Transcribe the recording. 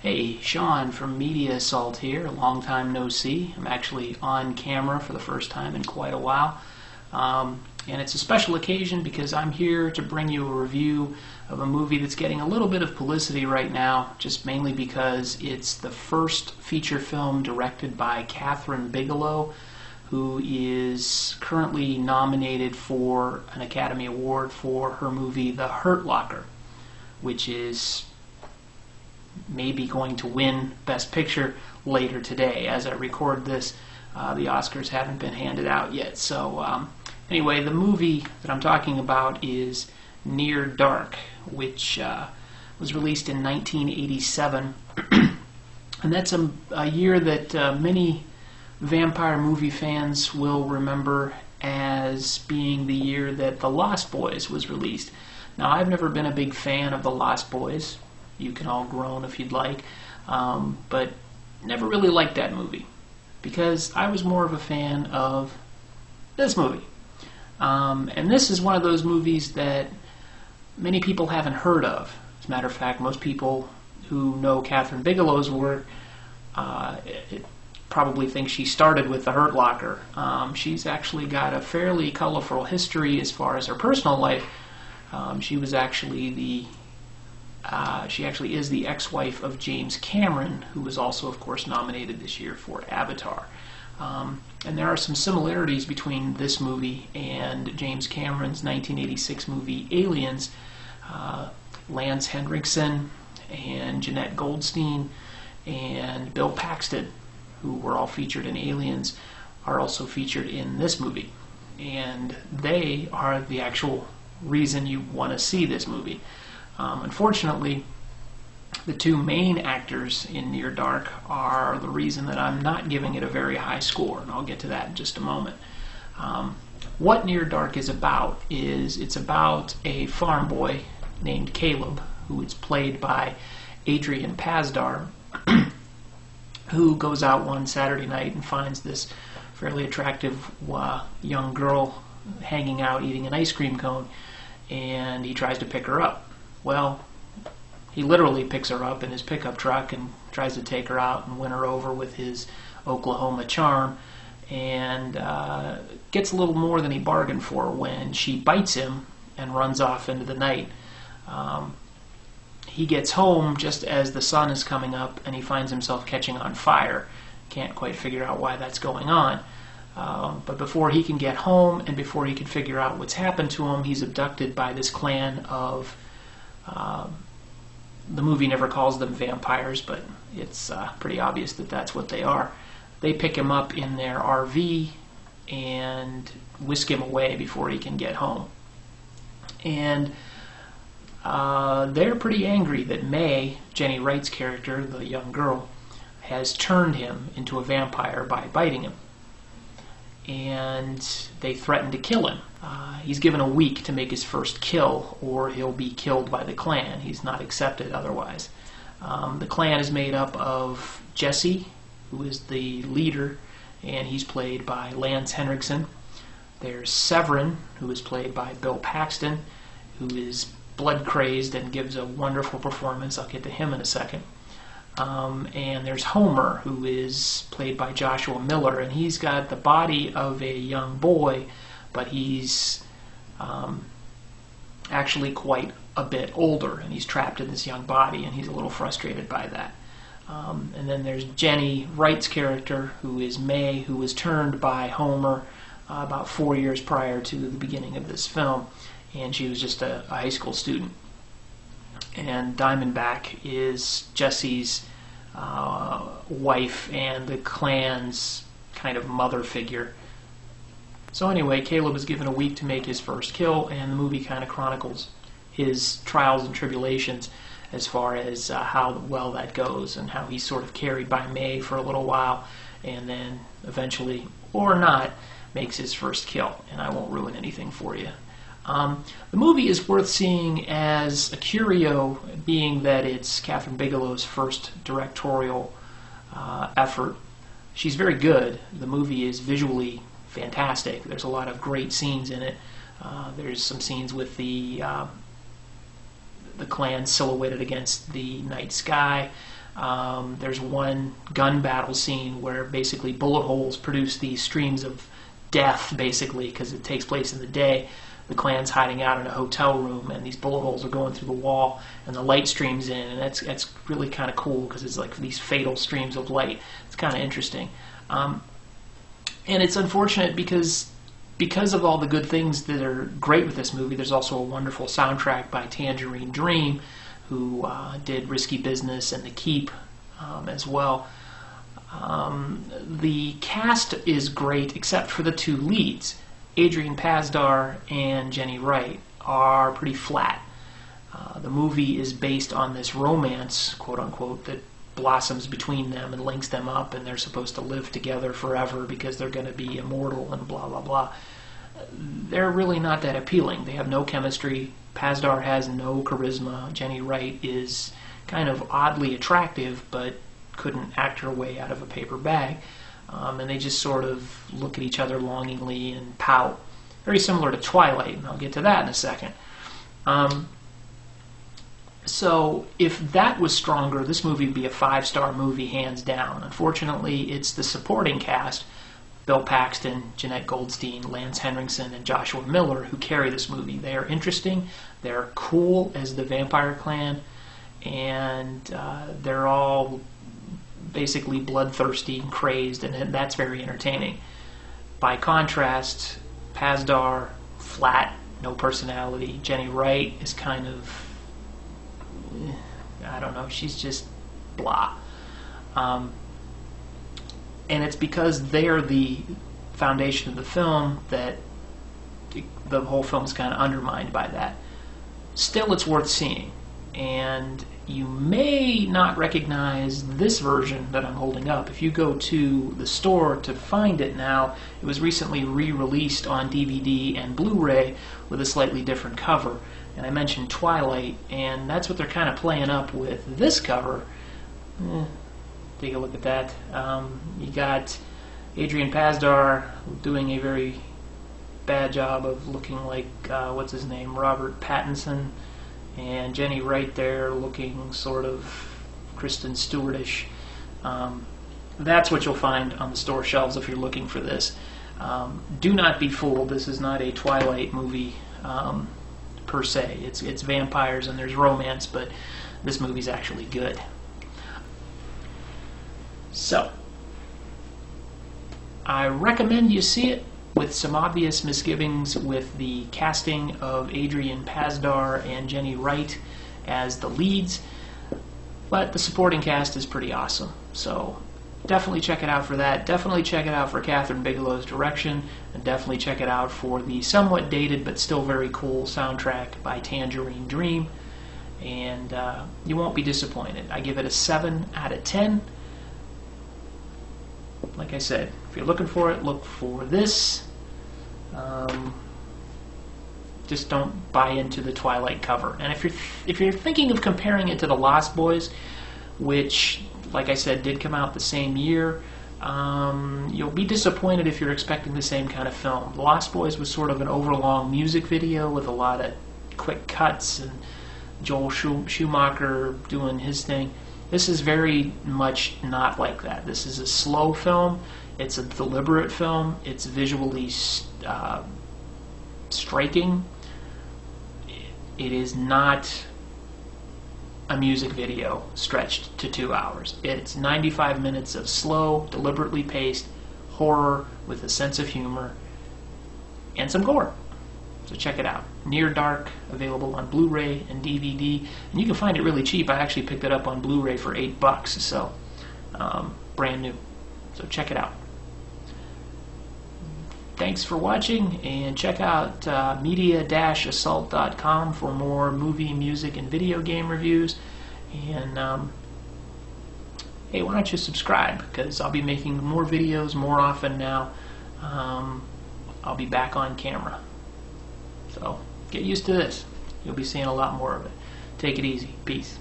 Hey, Sean from Media Assault here. Long time no see. I'm actually on camera for the first time in quite a while. And it's a special occasion because I'm here to bring you a review of a movie that's getting a little bit of publicity right now, just mainly because it's the first feature film directed by Kathryn Bigelow, who is currently nominated for an Academy Award for her movie The Hurt Locker, which is maybe going to win Best Picture later today. As I record this, the Oscars haven't been handed out yet. So anyway, the movie that I'm talking about is Near Dark, which was released in 1987. And that's a year that many vampire movie fans will remember as being the year that The Lost Boys was released. Now, I've never been a big fan of The Lost Boys. You can all groan if you'd like, but never really liked that movie because I was more of a fan of this movie. And this is one of those movies that many people haven't heard of. As a matter of fact, most people who know Kathryn Bigelow's work probably think she started with The Hurt Locker. She's actually got a fairly colorful history as far as her personal life. She actually is the ex-wife of James Cameron, who was also, of course, nominated this year for Avatar. And there are some similarities between this movie and James Cameron's 1986 movie Aliens. Lance Henriksen and Jeanette Goldstein and Bill Paxton, who were all featured in Aliens, are also featured in this movie. And they are the actual reason you want to see this movie. Unfortunately, the two main actors in Near Dark are the reason that I'm not giving it a very high score, and I'll get to that in just a moment. What Near Dark is about is it's about a farm boy named Caleb, who is played by Adrian Pasdar, who goes out one Saturday night and finds this fairly attractive young girl hanging out eating an ice cream cone, and he tries to pick her up. Well, he literally picks her up in his pickup truck and tries to take her out and win her over with his Oklahoma charm, and gets a little more than he bargained for when she bites him and runs off into the night. He gets home just as the sun is coming up, and he finds himself catching on fire. Can't quite figure out why that's going on. But before he can get home and before he can figure out what's happened to him, he's abducted by this clan of the movie never calls them vampires, but it's pretty obvious that that's what they are. They pick him up in their RV and whisk him away before he can get home. And they're pretty angry that May, Jenny Wright's character, the young girl, has turned him into a vampire by biting him. And they threaten to kill him. He's given a week to make his first kill, or he'll be killed by the clan. He's not accepted otherwise. The clan is made up of Jesse, who is the leader, and he's played by Lance Henriksen. There's Severin, who is played by Bill Paxton, who is blood-crazed and gives a wonderful performance. I'll get to him in a second. And there's Homer, who is played by Joshua Miller, and he's got the body of a young boy, but he's actually quite a bit older, and he's trapped in this young body, and he's a little frustrated by that. And then there's Jenny Wright's character, who is May, who was turned by Homer about 4 years prior to the beginning of this film, and she was just a high school student. And Diamondback is Jesse's wife and the clan's kind of mother figure. So anyway, Caleb is given a week to make his first kill, and the movie kind of chronicles his trials and tribulations as far as how well that goes, and how he's sort of carried by May for a little while, and then eventually, or not, makes his first kill. And I won't ruin anything for you. The movie is worth seeing as a curio, being that it's Kathryn Bigelow's first directorial effort. She's very good. The movie is visually fantastic. There's a lot of great scenes in it. There's some scenes with the clan silhouetted against the night sky. There's one gun battle scene where basically bullet holes produce these streams of death, basically, because it takes place in the day. The Klan's hiding out in a hotel room, and these bullet holes are going through the wall, and the light streams in, and that's really kind of cool because it's like these fatal streams of light. It's kind of interesting, and it's unfortunate because of all the good things that are great with this movie. There's also a wonderful soundtrack by Tangerine Dream, who did Risky Business and The Keep as well. The cast is great except for the two leads. Adrian Pasdar and Jenny Wright are pretty flat. The movie is based on this romance, quote unquote, that blossoms between them and links them up, and they're supposed to live together forever because they're going to be immortal and blah blah blah. They're really not that appealing. They have no chemistry. Pasdar has no charisma. Jenny Wright is kind of oddly attractive, but couldn't act her way out of a paper bag. And they just sort of look at each other longingly and pout. Very similar to Twilight, and I'll get to that in a second. So if that was stronger, this movie would be a 5-star movie, hands down. Unfortunately, it's the supporting cast, Bill Paxton, Jeanette Goldstein, Lance Henriksen, and Joshua Miller, who carry this movie. They are interesting, they're cool as the Vampire Clan, and they're all basically bloodthirsty and crazed, and that's very entertaining. By contrast, Pasdar, flat, no personality. Jenny Wright is kind of, I don't know, she's just blah. And it's because they're the foundation of the film that the whole film is kind of undermined by that. Still, it's worth seeing. And you may not recognize this version that I'm holding up. If you go to the store to find it now, it was recently re-released on DVD and Blu-ray with a slightly different cover. And I mentioned Twilight, and that's what they're kind of playing up with this cover. Take a look at that. You got Adrian Pasdar doing a very bad job of looking like, what's his name, Robert Pattinson. And Jenny Wright there looking sort of Kristen Stewartish. That's what you'll find on the store shelves if you're looking for this. Do not be fooled. This is not a Twilight movie per se. It's vampires and there's romance, but this movie's actually good. So, I recommend you see it, with some obvious misgivings with the casting of Adrian Pasdar and Jenny Wright as the leads, but the supporting cast is pretty awesome. So definitely check it out for that. Definitely check it out for Kathryn Bigelow's direction, and definitely check it out for the somewhat dated but still very cool soundtrack by Tangerine Dream, and you won't be disappointed. I give it a 7 out of 10. Like I said, if you're looking for it, look for this. Just don't buy into the Twilight cover. And if you're thinking of comparing it to The Lost Boys, which, like I said, did come out the same year, you'll be disappointed if you're expecting the same kind of film. The Lost Boys was sort of an overlong music video with a lot of quick cuts and Joel Schumacher doing his thing. This is very much not like that. This is a slow film. It's a deliberate film. It's visually striking. It is not a music video stretched to 2 hours. It's 95 minutes of slow, deliberately paced horror with a sense of humor and some gore. So check it out. Near Dark, available on Blu-ray and DVD, and you can find it really cheap. I actually picked it up on Blu-ray for $8, so brand new. So check it out. Thanks for watching, and check out media-assault.com for more movie, music, and video game reviews. And hey, why don't you subscribe? Because I'll be making more videos more often now. I'll be back on camera. So get used to this. You'll be seeing a lot more of it. Take it easy. Peace.